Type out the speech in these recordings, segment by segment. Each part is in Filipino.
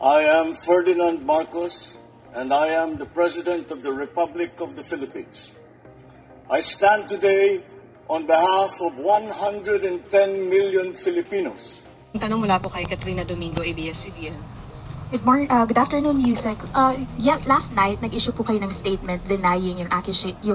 I am Ferdinand Marcos, and I am the President of the Republic of the Philippines. I stand today on behalf of 110 million Filipinos. Tanong mula po kay Katrina Domingo, ABS-CBN. Good afternoon, Yusek. Last night, nag-issue po kayo ng statement denying yung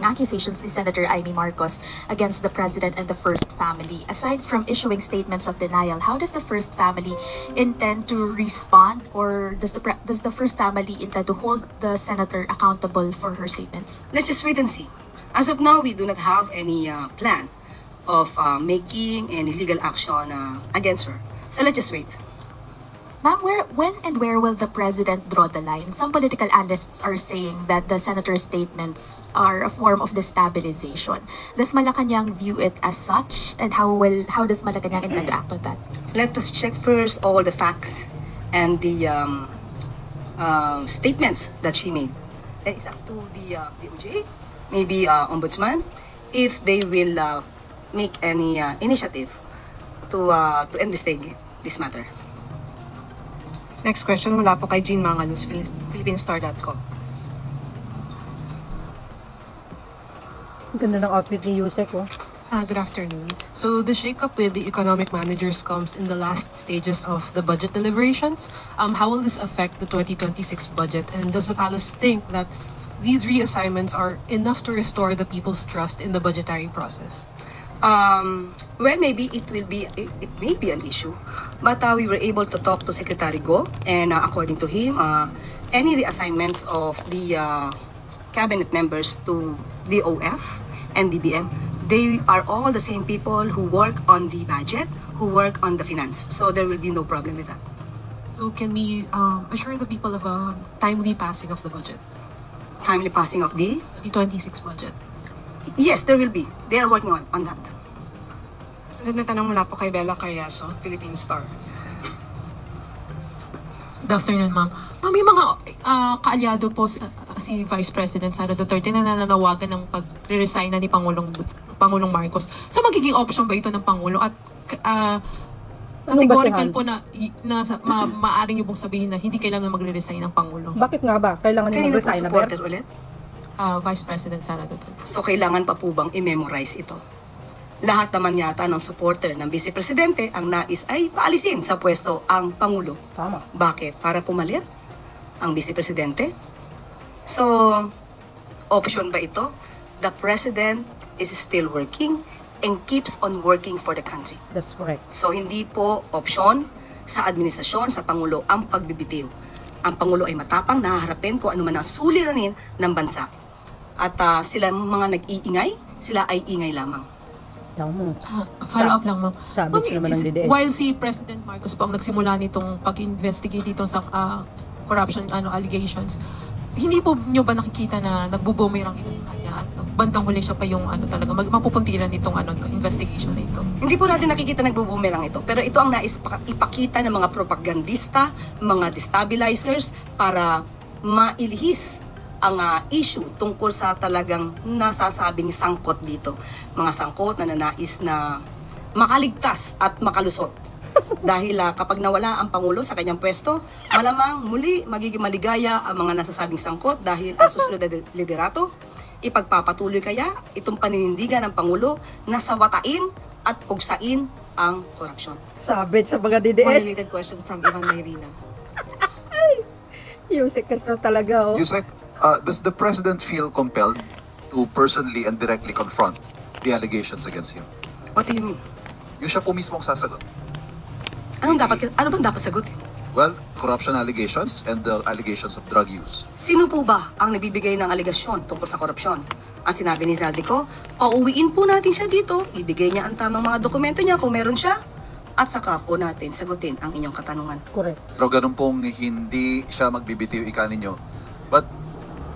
accusations ni Senator Amy Marcos against the President and the First Family. Aside from issuing statements of denial, how does the First Family intend to respond, or does the First Family intend to hold the Senator accountable for her statements? Let's just wait and see. As of now, we do not have any plan of making any legal action against her. So let's just wait. Ma'am, when and where will the President draw the line? Some political analysts are saying that the Senator's statements are a form of destabilization. Does Malacanang view it as such? And how does Malacanang intend to act on that? Let us check first all the facts and the statements that she made. Then it's up to the DOJ, maybe Ombudsman, if they will make any initiative to investigate this matter. Next question mula po kay Jean Mangalus, PhilippineStar.com. Ganda ng outfit ni Yusek, oh. Good afternoon. So the shakeup with the economic managers comes in the last stages of the budget deliberations. How will this affect the 2026 budget? And does the palace think that these reassignments are enough to restore the people's trust in the budgetary process? Well, maybe it may be an issue, but we were able to talk to Secretary Go, and according to him, any reassignments of the cabinet members to DOF and DBM, they are all the same people who work on the budget, who work on the finance, so there will be no problem with that. So can we assure the people of a timely passing of the budget? Timely passing of the 2026 budget? Yes, there will be. They are working on that. Sunod na tanong mula po kay Bella Carriazo, Philippine Star. Good afternoon, ma'am. Ma'am, may mga kaalyado po si Vice President Sara Duterte na nananawagan ng pag-resign na ni Pangulong Marcos. So magiging option ba ito ng Pangulo? At categorical po na maaaring niyo pong sabihin na hindi kailangan magre-resign ng Pangulo? Bakit nga ba? Kailangan niyo mag-resign na ba? Ulit? Vice President Sara Duterte. So kailangan pa po bang i-memorize ito? Lahat naman yata ng supporter ng Vice Presidente ang nais ay paalisin sa pwesto ang Pangulo. Tama. Bakit? Para pumalit ang Vice Presidente? So, option ba ito? The President is still working and keeps on working for the country. That's correct. So, hindi po option sa administrasyon, sa Pangulo, ang pagbibitiw. Ang Pangulo ay matapang, nahaharapin kung ano man ang suliranin ng bansa. At sila mga nag-iingay, sila ay ingay lamang. Follow up lang, ma'am. Sabi naman ng DDS. While si President Marcos po ang nagsimula nitong pag-investigate dito sa corruption allegations, hindi po nyo ba nakikita na nagbubumirang ito sa kanya at bandang huli siya pa yung talaga mapupuntiran nitong investigation na ito? Hindi po natin nakikita nagbubumerang ito, pero ito ang nais ipakita ng mga propagandista, mga destabilizers para mailihis ang issue tungkol sa talagang nasasabing sangkot dito. Mga sangkot na nanais na makaligtas at makalusot. Dahil kapag nawala ang Pangulo sa kanyang pwesto, malamang muli magiging maligaya ang mga nasasabing sangkot dahil ang susunod na liderato, ipagpapatuloy kaya itong paninindigan ng Pangulo na sawatain at pugsain ang korupsyon. Sabit sa mga One DDS. related question from Ivan Mayrina. Yusek Castro talaga, oh. Yusek, does the President feel compelled to personally and directly confront the allegations against him? What do you mean? Yung siya po mismo ang sasagot. Ano bang dapat sagutin? Well, corruption allegations and the allegations of drug use. Sino po ba ang nagbibigay ng alegasyon tungkol sa korupsyon? Ang sinabi ni Zaldico, pauwiin po natin siya dito, ibigay niya ang tamang mga dokumento niya kung meron siya, at saka po natin sagutin ang inyong katanungan. Correct. Pero ganun pong hindi siya magbibitiw ika ninyo. But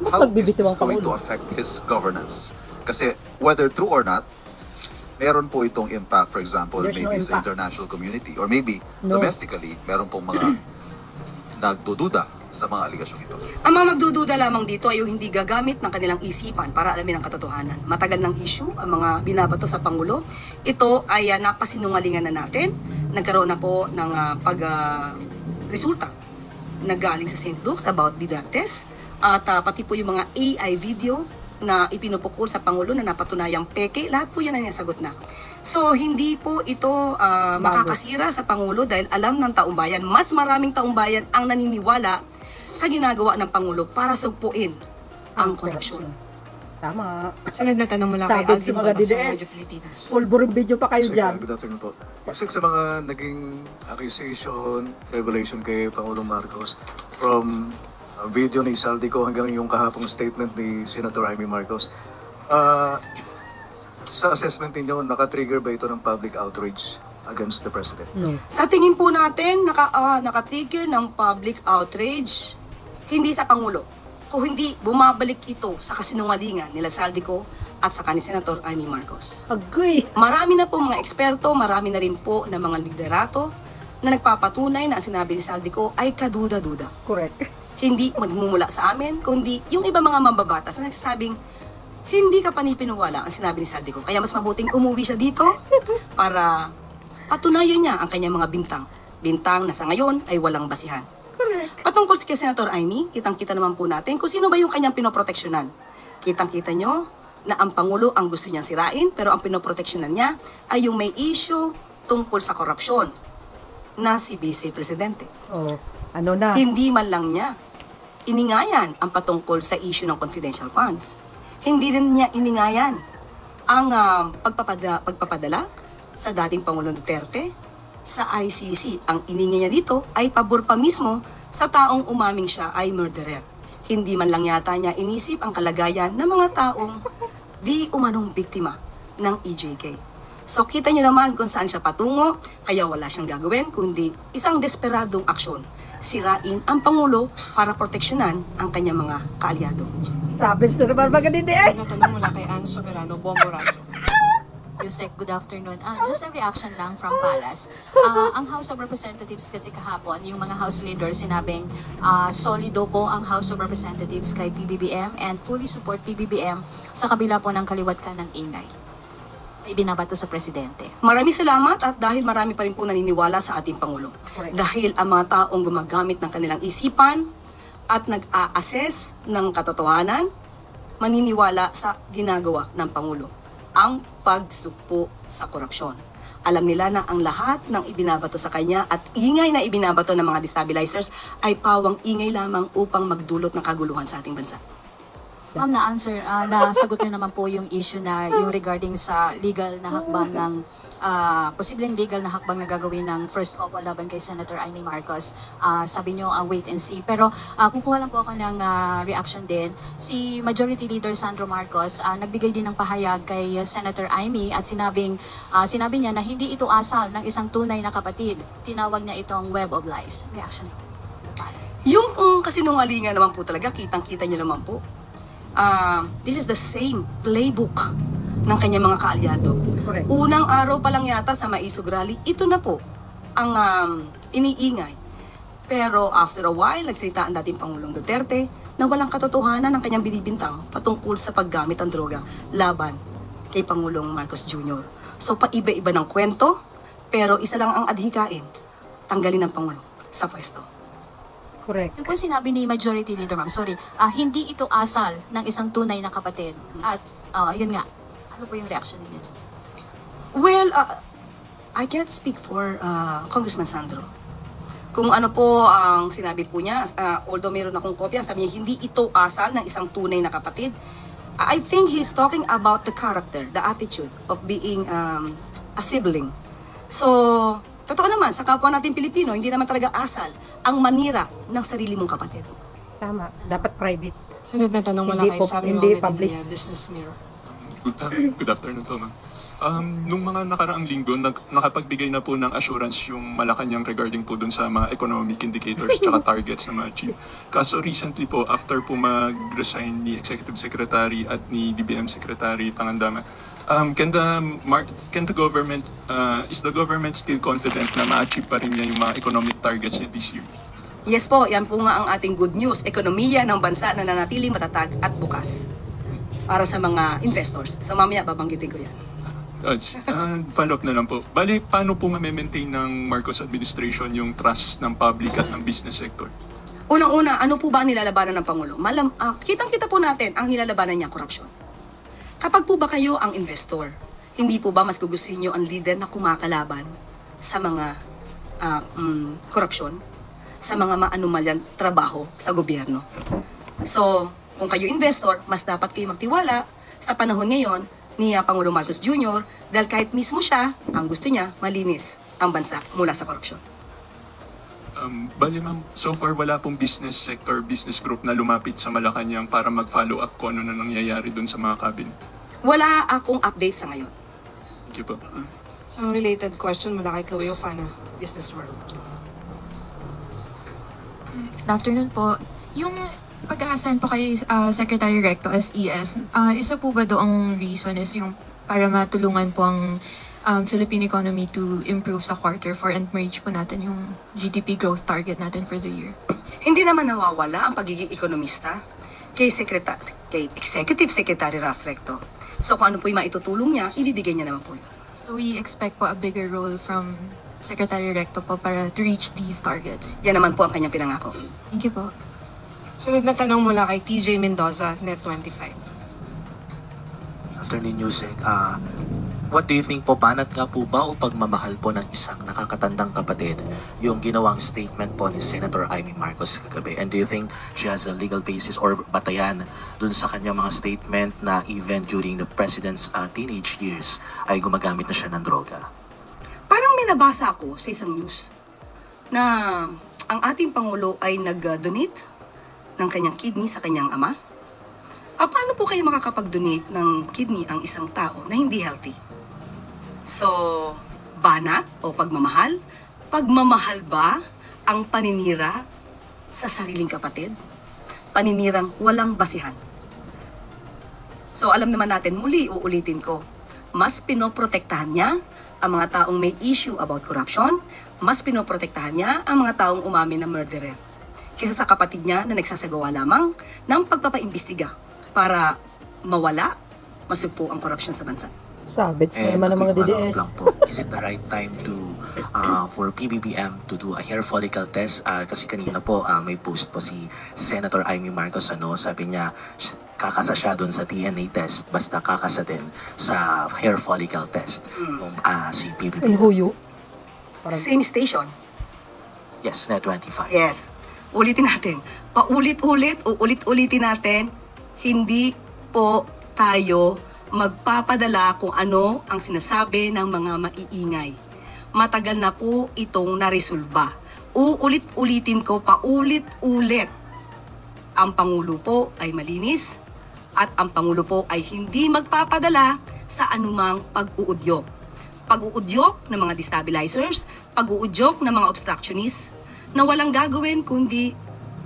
how is magbibitiw this ang going to Pangulo? affect his governance? Kasi whether true or not, meron po itong impact, for example, There's maybe no sa impact. international community or maybe No. domestically, meron pong mga nagdududa sa mga aligasyong ito. Ang mga magdududa lamang dito ay yung hindi gagamit ng kanilang isipan para alamin ang katotohanan. Matagal ng issue ang mga binabato sa Pangulo. Ito ay napasinungalingan na natin. Nagkaroon na po ng resulta na galing sa St. Luke's about Didartes at pati po yung mga AI video na ipinupukol sa Pangulo na napatunayang peke, lahat po yan ang nasagot na. So, hindi po ito makakasira sa Pangulo dahil alam ng taong bayan, mas maraming taong bayan ang naniniwala sa ginagawa ng Pangulo para sugpuin ang korupsyon. Tama. Sunod na tanong mula kay Sabi Alvin sa mga Babaso, DDS. Radyo Pilipinas. Pulburing video pa kayo Sige, dyan. good afternoon po. Isang sa mga naging accusation, revelation kay Pangulong Marcos from video ni Saldico hanggang yung kahapong statement ni Senator Amy Marcos. Sa assessment ninyo, nakatrigger ba ito ng public outrage against the President? No. Sa tingin po natin, nakatrigger ng public outrage, hindi sa Pangulo. Kung hindi, bumabalik ito sa kasinungalingan nila Saldico at sa ni Senator Amy Marcos. Agoy. Marami na po mga eksperto, marami na rin po na mga liderato na nagpapatunay na ang sinabi ni Saldico ay kaduda-duda. Correct. Hindi magmumula sa amin, kundi yung iba mga mambabatas na nagsasabing hindi ka panipiniwala ang sinabi ni Saldico. Kaya mas mabuting umuwi siya dito para patunayan niya ang kanyang mga bintang. Bintang na sa ngayon ay walang basihan. Patungkol kay Senator Amy, kitang-kita naman po natin kung sino ba yung kanyang pinoproteksyonan. Kitang-kita nyo na ang Pangulo ang gusto niyang sirain, pero ang pinoproteksyonan niya ay yung may issue tungkol sa korupsyon na si Vice Presidente. Oh, ano na? Hindi man lang niya iningayan ang patungkol sa issue ng confidential funds. Hindi rin niya iningayan ang pagpapadala sa dating Pangulong Duterte sa ICC. Ang iningay niya dito ay pabor pa mismo sa taong umaming siya ay murderer. Hindi man lang yata niya inisip ang kalagayan ng mga taong di umanong biktima ng EJK. So kita niyo naman kung saan siya patungo, kaya wala siyang gagawin kundi isang desperadong aksyon. Sirain ang Pangulo para proteksyonan ang kanyang mga kaalyado. Sabes na naman mga DDS. Sunod na tanong mula kay Ann Soberano, Bombo Radio. Yusek, good afternoon. Just a reaction lang from Palace. Ang House of Representatives kasi kahapon, yung mga House leaders sinabing solido po ang House of Representatives kay PBBM and fully support PBBM sa kabila po ng kaliwat ka ng ingay. Ibinabato sa Presidente. Maraming salamat at dahil marami pa rin po naniniwala sa ating Pangulo. Dahil ang mga taong gumagamit ng kanilang isipan at nag-a-assess ng katotohanan, maniniwala sa ginagawa ng Pangulo. Ang pagsugpo sa korupsyon. Alam nila na ang lahat ng ibinabato sa kanya at ingay na ibinabato ng mga destabilizers ay pawang ingay lamang upang magdulot ng kaguluhan sa ating bansa. Ma'am, nasagot niyo naman po yung issue na yung regarding sa legal na hakbang ng posibleng legal na hakbang na gagawin ng first COPA laban kay Senator Amy Marcos. Sabi niyo wait and see. Pero kukuha lang po ako ng reaction din. Si Majority Leader Sandro Marcos nagbigay din ng pahayag kay Senator Amy at sinabi niya na hindi ito asal ng isang tunay na kapatid. Tinawag niya itong web of lies. Reaction. Yung kasinungalingan naman po talaga, kitang-kita niyo naman po. This is the same playbook ng kanyang mga kaalyado. Correct. Unang araw pa lang yata sa Maisog Rally, ito na po ang iniingay. Pero after a while, nagsalita ang dating Pangulong Duterte na walang katotohanan ng kanyang binibintang patungkol sa paggamit ng droga laban kay Pangulong Marcos Jr. So paiba-iba ng kwento, pero isa lang ang adhikain, tanggalin ng Pangulo sa pwesto. Correct. Yung po sinabi ni Majority Leader, ma'am, hindi ito asal ng isang tunay na kapatid. At yun nga, ano po yung reaction ninyo? Well, I cannot speak for Congressman Sandro. Kung ano po ang sinabi po niya, although meron akong kopya, sabi niya, hindi ito asal ng isang tunay na kapatid. I think he's talking about the character, the attitude of being a sibling. So, totoo naman, sa kapwa natin Pilipino, hindi naman talaga asal ang manira ng sarili mong kapatid. Tama. Dapat private. Sunod na tanong mula Hindi kay po- Sabi hindi Mohamed publish. Elia, Business Mirror. Good afternoon po, ma'am. Nung mga nakaraang linggo, nakapagbigay na po ng assurance yung Malacanang regarding po dun sa mga economic indicators tsaka targets na ma-achieve. Kaso recently po, after po mag-resign ni Executive Secretary at ni DBM Secretary Pangandaman, is the government still confident na ma-achieve pa rin niya yung mga economic targets niya this year? Yes po, yan po nga ang ating good news. Ekonomiya ng bansa na nanatiling matatag at bukas para sa mga investors. So mamaya babanggitin ko yan. Follow-up na lang po. Bali, paano po ma-maintain ng Marcos administration yung trust ng public at ng business sector? Unang-una, ano po ba ang nilalabanan ng Pangulo? Kitang-kita po natin ang nilalabanan niya, korupsyon. Kapag po ba kayo ang investor, hindi po ba mas gugustuhin nyo ang leader na kumakalaban sa mga korupsyon, sa mga maanumalyang trabaho sa gobyerno? So, kung kayo investor, mas dapat kayo magtiwala sa panahon ngayon ni Pangulong Marcos Jr. dahil kahit mismo siya, ang gusto niya, malinis ang bansa mula sa korupsyon. Bali ma'am, so far wala pong business sector, business group na lumapit sa Malacanang para mag-follow up kung ano na nangyayari dun sa mga cabinet. Wala akong update sa ngayon. Thank you po. Some related question mula kay Chloe Ofana, Business World. Good afternoon po. Yung pag-aasahan po kay Secretary Recto as ES, isa po ba doong reason is yung para matulungan po ang Philippine economy to improve sa quarter 4 and merge po natin yung GDP growth target natin for the year? Hindi naman nawawala ang pagiging ekonomista kay Executive Secretary Ralph Recto. So kung ano po yung maitutulong niya, ibibigay niya naman po yun. So we expect po a bigger role from Secretary Recto po para to reach these targets? Yan naman po ang kanyang pinangako. Thank you po. Sunod na tanong mula kay TJ Mendoza, Net25. Afternoon, Yusek. What do you think po, banat nga po ba o pagmamahal po ng isang nakakatandang kapatid yung ginawang statement po ni Senator Amy Marcos kagabi? And do you think she has a legal basis or batayan dun sa kanyang mga statement na even during the president's teenage years ay gumagamit na siya ng droga? Parang may nabasa ako sa isang news na ang ating Pangulo ay nag-donate ng kanyang kidney sa kanyang ama. Paano po kayo makakapag-donate ng kidney ang isang tao na hindi healthy? So, banat o pagmamahal? Pagmamahal ba ang paninira sa sariling kapatid? Paninirang walang basihan. So, alam naman natin, muli uulitin ko, mas pinoprotektahan niya ang mga taong may issue about corruption, mas pinoprotektahan niya ang mga taong umamin na murderer kaysa sa kapatid niya na nagsasagawa lamang ng pagpapaimbestiga para mawala, masugpo ang korupsyon sa bansa. Sabit naman ng mga DDS. Is it the right time to for PBBM to do a hair follicle test? Kasi kanina po may post po si Senator Amy Marcos, sabi niya kakasa siya doon sa DNA test, basta kakasa din sa hair follicle test si PBBM. Same station. Yes, Net25. Yes. Ulitin natin. Ulit-ulitin natin, hindi po tayo magpapadala kung ano ang sinasabi ng mga maiingay. Matagal na po itong naresolba. Uulit-ulitin ko paulit-ulit. Ang Pangulo po ay malinis at ang Pangulo po ay hindi magpapadala sa anumang pag-uudyok. Pag-uudyok ng mga destabilizers, pag-uudyok ng mga obstructionists na walang gagawin kundi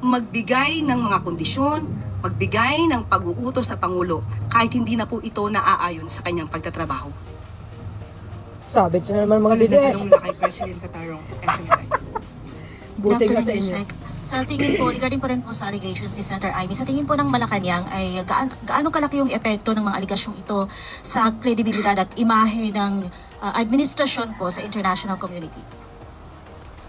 magbigay ng mga kondisyon, magbigay ng pag-uutos sa Pangulo kahit hindi na po ito naaayon sa kanyang pagtatrabaho. Sabit na naman mga DDS. Sunod na tanong kay President Catarong, SMNI. Buti nga sa inyo. Sa tingin po, regarding po rin po sa allegations ni Senator Amy, sa tingin po ng Malacanang ay gaano kalaki yung epekto ng mga aligasyong ito sa kredibilidad at imahe ng administrasyon po sa international community?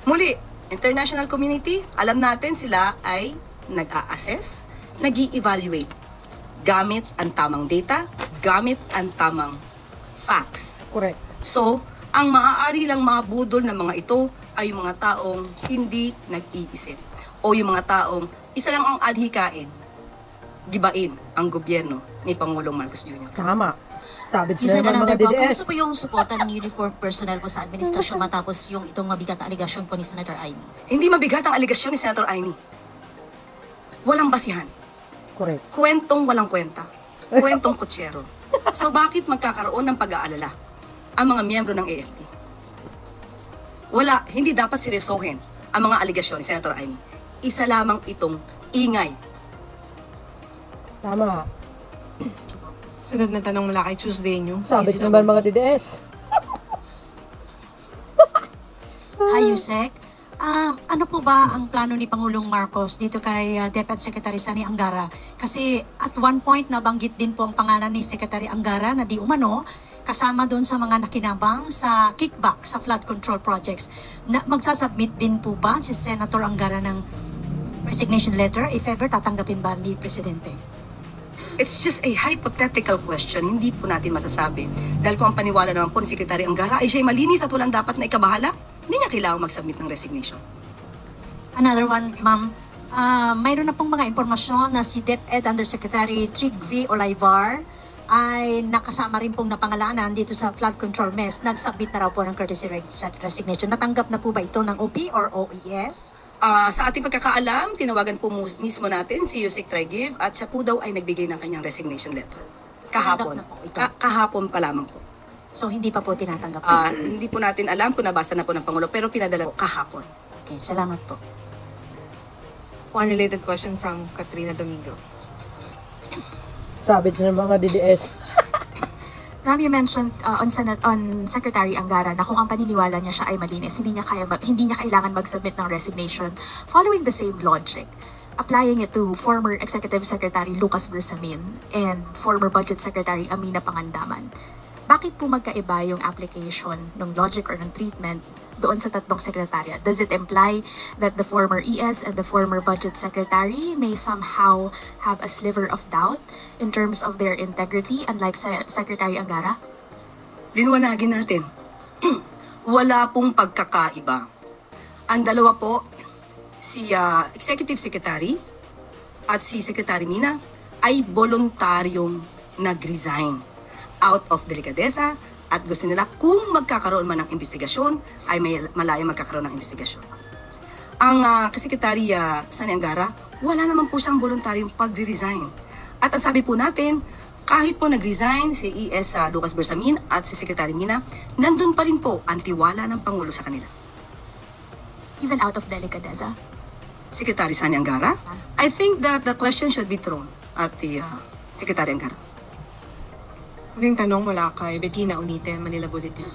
Muli, international community, alam natin sila ay nag-a-assess, nag-i-evaluate gamit ang tamang data, gamit ang tamang facts. Correct. So, ang maaari lang mabudol ng mga ito ay yung mga taong hindi nag-iisip o yung mga taong isa lang ang adhikain, gibain ang gobyerno ni Pangulong Marcos Jr. Tama. Sabit na naman mga DDS. Kumusta po yung suporta ng uniform personnel po sa administrasyon matapos yung itong mabigat na aligasyon po ni Senator Amy? Hindi mabigat ang aligasyon ni Senator Amy. Walang basihan. Correct. Kwentong walang kwenta. Kwentong kutsero. So bakit magkakaroon ng pag-aalala ang mga miyembro ng AFP? Wala, hindi dapat seryosohin ang mga aligasyon ni Senator Amy. Isa lamang itong ingay. Tama. Sunod na tanong mula kay Tuesday News. Sabit naman mga DDS. Hi, Yusek. Ano po ba ang plano ni Pangulong Marcos dito kay Deputy Secretary Sani Angara? Kasi at one point nabanggit din po ang pangalan ni Secretary Angara na di umano kasama doon sa mga nakinabang sa kickback sa flood control projects. Magsasubmit din po ba si Senator Angara ng resignation letter, if ever tatanggapin ba ni Presidente? It's just a hypothetical question. Hindi po natin masasabi. Dahil kung ang paniwala naman po ni Secretary Angara ay siya'y malinis at walang dapat na ikabahala, hindi niya kailangang mag-submit ng resignation. Another one, ma'am. Mayroon na pong mga impormasyon na si DepEd Undersecretary Trig V. Olivar ay nakasama rin pong napangalanan dito sa flood control mess. Nag-submit na raw po ng courtesy resignation. Natanggap na po ba ito ng OP or OES? Sa ating pagkakaalam, tinawagan po mismo natin si Yusek Tregiv at siya po daw ay nagbigay ng kanyang resignation letter. Kahapon. Na po ito. Kahapon pa lamang po. So hindi pa po tinatanggap? Hindi po natin alam kung nabasa na po ng Pangulo, pero pinadala po kahapon. Okay, salamat po. One related question from Katrina Domingo. Savage ng mga DDS. Ma'am, you mentioned on Secretary Angara na kung ang paniniwala niya siya ay malinis, hindi niya kailangan mag-submit ng resignation. Following the same logic, applying it to former Executive Secretary Lucas Bersamin and former Budget Secretary Amina Pangandaman, bakit po magkaiba yung application ng logic or ng treatment doon sa tatlong sekretarya? Does it imply that the former ES and the former Budget Secretary may somehow have a sliver of doubt in terms of their integrity, unlike Secretary Angara? Liwanagin natin. Wala pong pagkakaiba. Ang dalawa po, si Executive Secretary at si Secretary Mina ay voluntaryong nag-resign out of delikadesa at gusto nila kung magkakaroon man ng investigasyon ay may malayo magkakaroon ng investigasyon. Ang Sekretary Sani Angara, wala naman po siyang voluntaryong pag-resign. At ang sabi po natin, kahit po nag-resign si ES Lucas Bersamin at si Secretary Mina, nandun pa rin po ang tiwala ng Pangulo sa kanila. Even out of delicadeza? Secretary Sani Angara, I think that the question should be thrown at the Secretary Angara. Huling tanong mula kay Bettina Unite, Manila Bulletin.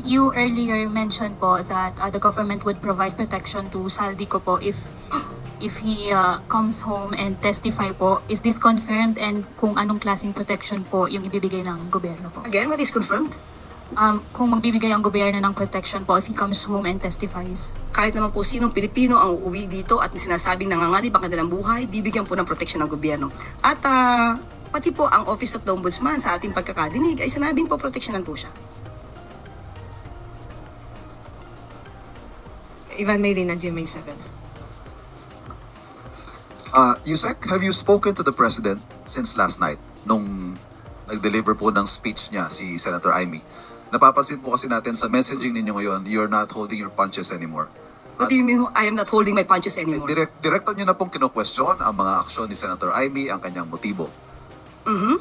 You earlier mentioned po that the government would provide protection to Saldico po if he comes home and testify po. Is this confirmed, and kung anong klaseng protection po yung ibibigay ng gobyerno po? Again, what is confirmed? Kung magbibigay ang gobyerno ng protection po if he comes home and testifies. Kahit naman po sinong Pilipino ang uuwi dito at sinasabing nanganganib ang kanilang buhay, bibigyan po ng protection ng gobyerno. At pati po ang Office of the Ombudsman sa ating pagkakadinig ay sinabing po proteksyonan po siya. Ivan Mayrina, GMA 7. Yusek, have you spoken to the President since last night nung nag-deliver po ng speech niya si Senator Amy? Napapansin po kasi natin sa messaging ninyo ngayon, you're not holding your punches anymore. What do you mean I am not holding my punches anymore? Direkta nyo na pong kino-question ang mga aksyon ni Senator Amy, ang kanyang motibo.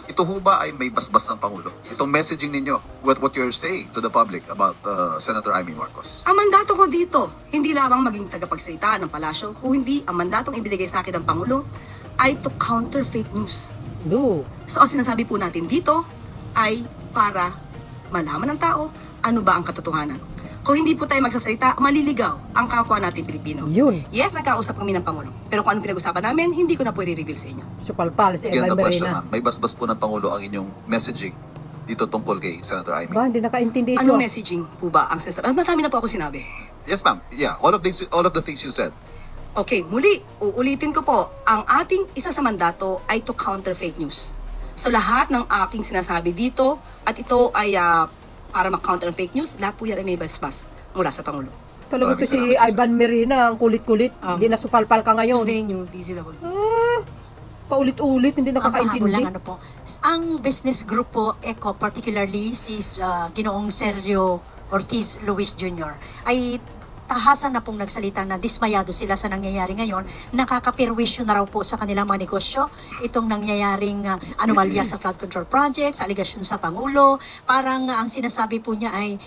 Ito ho ba ay may basbas ng Pangulo? Itong messaging ninyo, what you're saying to the public about Senator Amy Marcos? Ang mandato ko dito, hindi lamang maging tagapagsalita ng palasyo, kung hindi ang mandatong ibinigay sa akin ng Pangulo ay to counter fake news. No. So ang sinasabi po natin dito ay para malaman ng tao ano ba ang katotohanan. Kung hindi po tayo magsasalita, maliligaw ang kapwa natin Pilipino. Yun. Yes, nagkausap kami ng Pangulo. Pero kung anong pinag-usapan namin, hindi ko na po i-reveal sa inyo. Supalpal si Again, Evan the question, Marina. may basbas po ng Pangulo ang inyong messaging dito tungkol kay Senator Amy. Ba, hindi nakaintindi ito. Anong messaging po ba ang sinasabi? Madami na po ako sinabi. Yes, ma'am. Yeah, all of the things you said. Okay, muli, uulitin ko po, ang ating isa sa mandato ay to counter fake news. So lahat ng aking sinasabi dito, at ito ay para mag-counter ang fake news, lahat po yan ay may basbas mula sa Pangulo. Talaga si Ivan Marina, ang kulit-kulit. Hindi na supalpal ka ngayon. Paulit-ulit, hindi nakakaintindi. Lang, ano po. Ang business group po, ECO, particularly si Ginoong Sergio Ortiz Luis Jr., ay tahasan na pong nagsalita na dismayado sila sa nangyayari ngayon. Nakakapirwisyo na raw po sa kanilang mga negosyo itong nangyayaring anomalya sa flood control projects, aligasyon sa Pangulo. Parang ang sinasabi po niya ay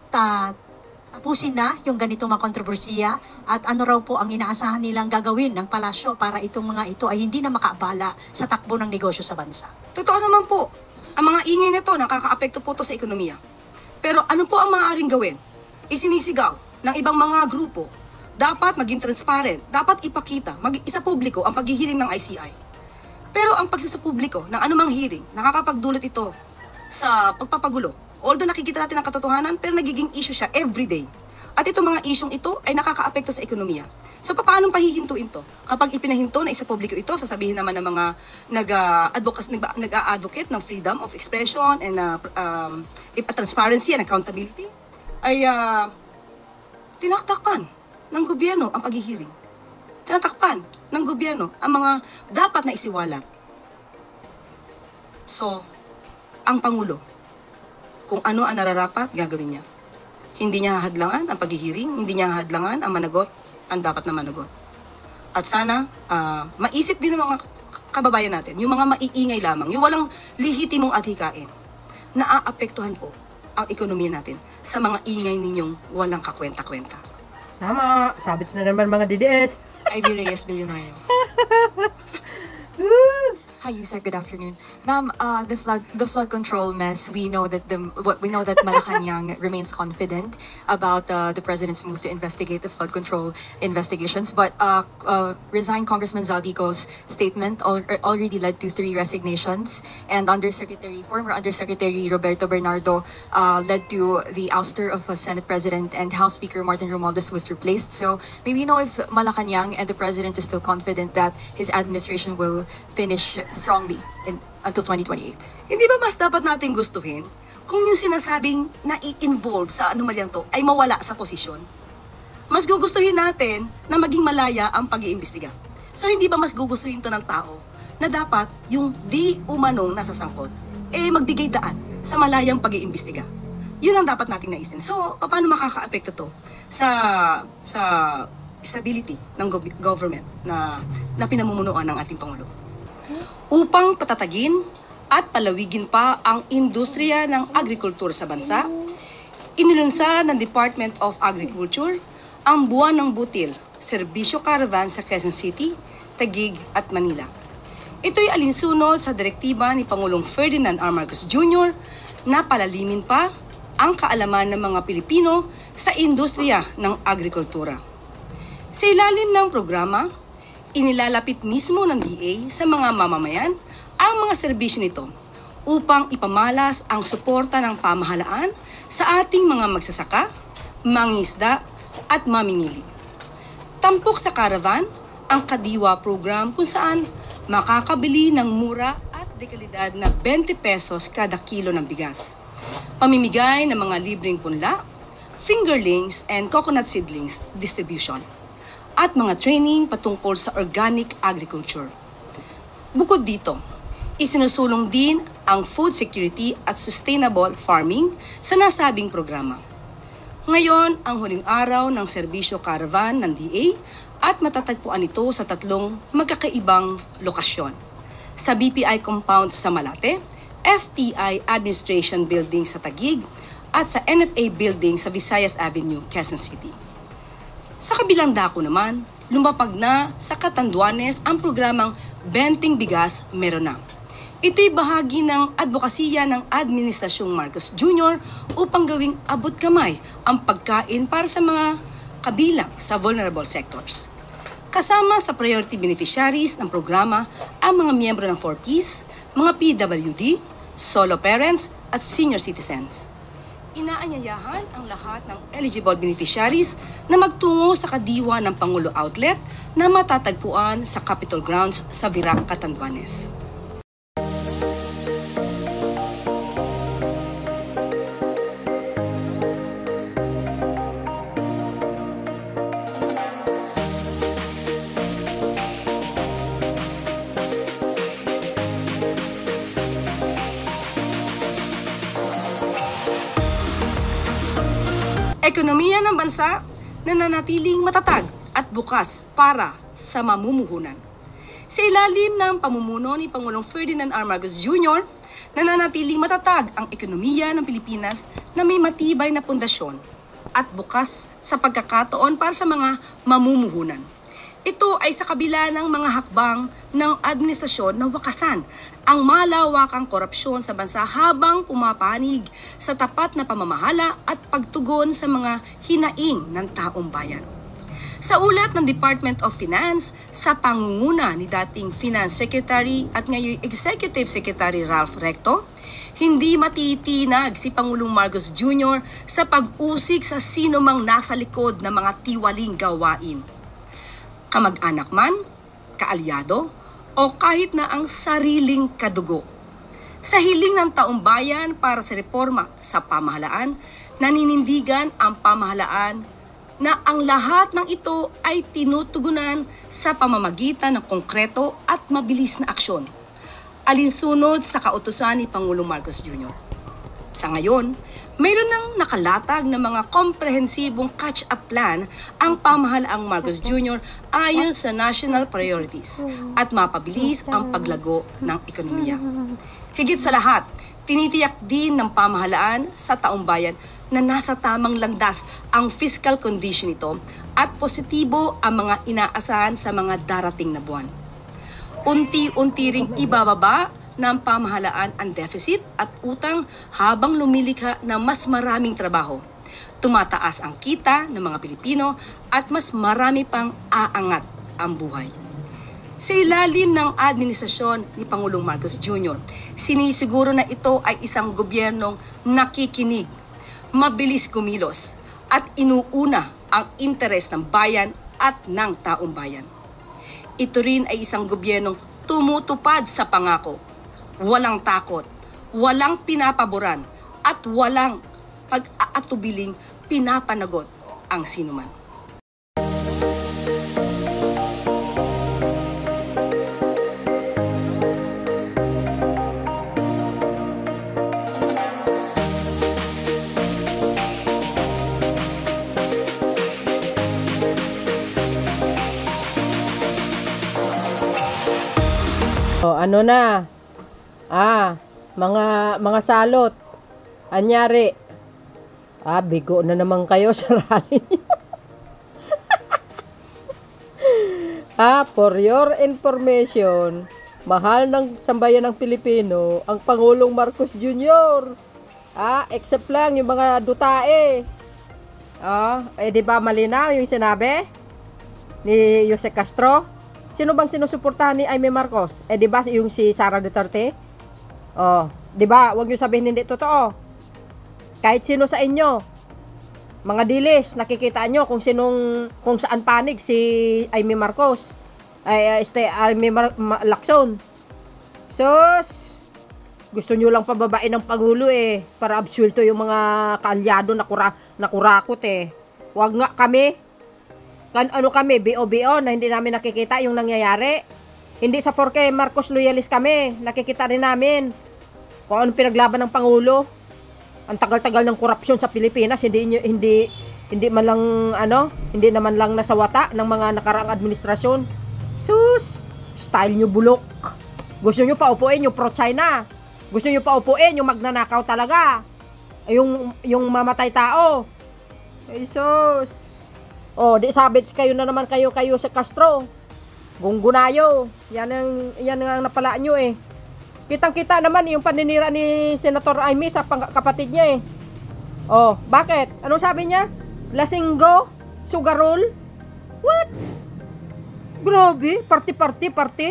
tapusin na yung ganitong mga kontrobersiya at ano raw po ang inaasahan nilang gagawin ng palasyo para itong mga ito ay hindi na makaabala sa takbo ng negosyo sa bansa. Totoo naman po, ang mga ingay na to nakaka-apekto po to sa ekonomiya. Pero ano po ang maaaring gawin? Isinisigaw ng ibang mga grupo, dapat maging transparent, dapat ipakita, isa publiko ang paghihiling ng ICI. Pero ang pagsasapubliko ng anumang hearing, nakakapagdulot ito sa pagpapagulo. Although nakikita natin ang katotohanan, pero nagiging issue siya everyday. At itong mga isyong ito ay nakakaapekto sa ekonomiya. So paano pahihintuin to? Kapag ipinahinto na isa publiko ito, sasabihin naman ng mga nag-a-advocate ng freedom of expression and transparency and accountability, ay tinaktakpan ng gobyerno ang paghihiring. Tinatakpan ng gobyerno ang mga dapat na isiwalat. So, ang Pangulo, kung ano ang nararapat, gagawin niya. Hindi niya hahadlangan ang paghihiring, hindi niya hahadlangan ang managot, ang dapat na managot. At sana, maisip din ng mga kababayan natin, yung mga maiingay lamang, yung walang lihitimong adhikain, naaapektuhan po ang ekonomiya natin sa mga ingay ninyong walang kakwenta-kwenta. Tama, sabits na naman mga DDS. Ivy Reyes, Billionario. Hi, Yusek. Good afternoon, ma'am. The flood control mess. We know that Malacanang remains confident about the president's move to investigate the flood control investigations. But resigned Congressman Zaldico's statement already led to 3 resignations, and former Undersecretary Roberto Bernardo led to the ouster of Senate President, and House Speaker Martin Romualdez was replaced. So maybe know if Malacanang and the president is still confident that his administration will finish strongly until 2028. Hindi ba mas dapat natin gustuhin kung yung sinasabing na-involve sa anomalyang to ay mawala sa posisyon? Mas gugustuhin natin na maging malaya ang pag-iimbestiga. So hindi ba mas gugustuhin to ng tao na dapat yung di umanong nasasangkot magbigay daan sa malayang pag-iimbestiga? Yun ang dapat nating naisin. So paano makaka-apekto to sa stability ng government na pinamumunuan ng ating Pangulo? Upang patatagin at palawigin pa ang industriya ng agrikultura sa bansa, inilunsad ng Department of Agriculture ang Buwan ng Butil, Serbisyo Caravan sa Quezon City, Taguig at Manila. Ito'y alinsunod sa direktiba ni Pangulong Ferdinand R. Marcos Jr. na palalimin pa ang kaalaman ng mga Pilipino sa industriya ng agrikultura. Sa ilalim ng programa, inilalapit mismo ng DA sa mga mamamayan ang mga serbisyo nito upang ipamalas ang suporta ng pamahalaan sa ating mga magsasaka, mangingisda at mamimili. Tampok sa caravan ang Kadiwa program kung saan makakabili ng mura at dekalidad na 20 pesos kada kilo ng bigas. Pamimigay ng mga libreng punla, fingerlings and coconut seedlings distribution, at mga training patungkol sa organic agriculture. Bukod dito, isinusulong din ang food security at sustainable farming sa nasabing programa. Ngayon, ang huling araw ng serbisyo caravan ng DA at matatagpuan ito sa 3 magkakaibang lokasyon. Sa BPI compound sa Malate, FTI Administration Building sa Taguig, at sa NFA Building sa Visayas Avenue, Quezon City. Sa kabilang dako naman, lumapag na sa Catanduanes ang programang Benting Bigas Meron Na. Ito'y bahagi ng advokasya ng Administrasyong Marcos Jr. upang gawing abot kamay ang pagkain para sa mga kabilang sa vulnerable sectors. Kasama sa priority beneficiaries ng programa ang mga miyembro ng 4Ps, mga PWD, solo parents at senior citizens. Inaanyayahan ang lahat ng eligible beneficiaries na magtungo sa Kadiwa ng Pangulo Outlet na matatagpuan sa Capitol Grounds sa Virac, Catanduanes. Ekonomiya ng bansa na nanatiling matatag at bukas para sa mamumuhunan. Sa ilalim ng pamumuno ni Pangulong Ferdinand R. Marcos Jr., nananatiling matatag ang ekonomiya ng Pilipinas na may matibay na pundasyon at bukas sa pagkakataon para sa mga mamumuhunan. Ito ay sa kabila ng mga hakbang ng administrasyon na wakasan ang malawakang korupsyon sa bansa habang pumapanig sa tapat na pamamahala at pagtugon sa mga hinaing ng taong bayan. Sa ulat ng Department of Finance sa pangunguna ni dating Finance Secretary at ngayon Executive Secretary Ralph Recto, Hindi matitinag si Pangulong Marcos Jr. sa pag-usig sa sino mang nasa likod ng mga tiwaling gawain. Kamag-anak man, kaalyado, o kahit na ang sariling kadugo. Sa hiling ng taong bayan para sa reforma sa pamahalaan, naninindigan ang pamahalaan na ang lahat ng ito ay tinutugunan sa pamamagitan ng konkreto at mabilis na aksyon, alinsunod sa kautusan ni Pangulong Marcos Jr. Sa ngayon, mayroon nang nakalatag na mga komprehensibong catch-up plan ang pamahalaang Marcos Jr. ayon sa national priorities at mapabilis ang paglago ng ekonomiya. Higit sa lahat, tinitiyak din ng pamahalaan sa taong bayan na nasa tamang landas ang fiscal condition nito at positibo ang mga inaasahan sa mga darating na buwan. Unti-unti ring ibababa ng pamahalaan ang deficit at utang habang lumilikha ng mas maraming trabaho. Tumataas ang kita ng mga Pilipino at mas marami pang aangat ang buhay. Sa ilalim ng administrasyon ni Pangulong Marcos Jr., sinisiguro na ito ay isang gobyernong nakikinig, mabilis kumilos, at inuuna ang interes ng bayan at ng taong bayan. Ito rin ay isang gobyernong tumutupad sa pangako, walang takot, walang pinapaboran, at walang pag-aatubiling pinapanagot ang sinuman. O, ano na? Mga salot. Anyari. Bigo na naman kayo sa rally. For your information, mahal ng sambayan ng Pilipino, ang Pangulong Marcos Jr. Except lang yung mga dutae. Di ba malinaw yung sinabi ni Jose Castro? Sino bang sinusuportahan ni Amy Marcos? Di ba yung si Sara Duterte? Di ba? Huwag niyo sabihin hindi totoo. Kahit sino sa inyo, mga dilis, nakikita nyo kung saan panig si Amy Marcos. Amy Lacson. Sus, gusto nyo lang pababain ng Pangulo para absuelto yung mga kaalyado na kurakot Huwag nga kami. Kami, BO na hindi namin nakikita yung nangyayari. Hindi sa 4K Marcos loyalist kami. Nakikita rin namin kung ano pinaglaban ng Pangulo. Ang tagal-tagal ng korupsyon sa Pilipinas, hindi naman lang nasawata ng mga nakaraang administrasyon. Sus, style nyo bulok. Gusto nyo paupuin yung pro-China. Gusto nyo paupuin yung magnanakaw talaga. Yung mamatay tao. Sus. Di sabits kayo na naman kayo sa Castro. Gunggunayo. Yan ang napala nyo Kitang-kita naman yung paninira ni Senator Amy sa kapatid niya bakit? Anong sabi niya? Lasinggo? Sugarol? What? Grabe, party.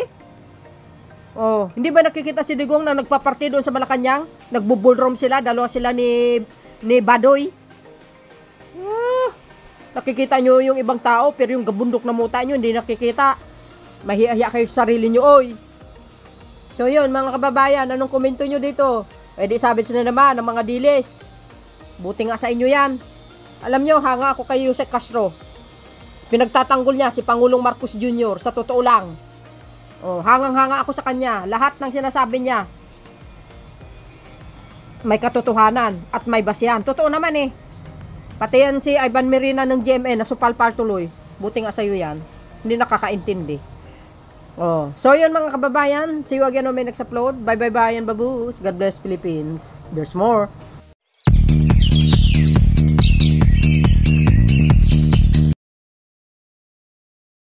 Hindi ba nakikita si Digong na nagpa-party doon sa Malacanang? Nagbo-ballroom sila, dalawa sila ni Badoy. Nakikita nyo yung ibang tao, pero yung gabundok na muta nyo, hindi nakikita. Mahiya kayo sa sarili nyo, oy. So yun, mga kababayan, anong komento nyo dito? Di sabits na naman ng mga dilis. Buti nga sa inyo yan. Alam nyo, hanga ako kay Jose Castro. Pinagtatanggol niya si Pangulong Marcos Jr. Sa totoo lang. Hangang-hanga ako sa kanya. Lahat ng sinasabi niya, may katotohanan at may basihan. Totoo naman Pati yan si Ivan Merina ng GMA na supalpal tuloy. Buti nga sa'yo yan. Hindi nakakaintindi. So yun mga kababayan. See you again on my next upload. Bye-bye-bye and baboos. God bless Philippines. There's more.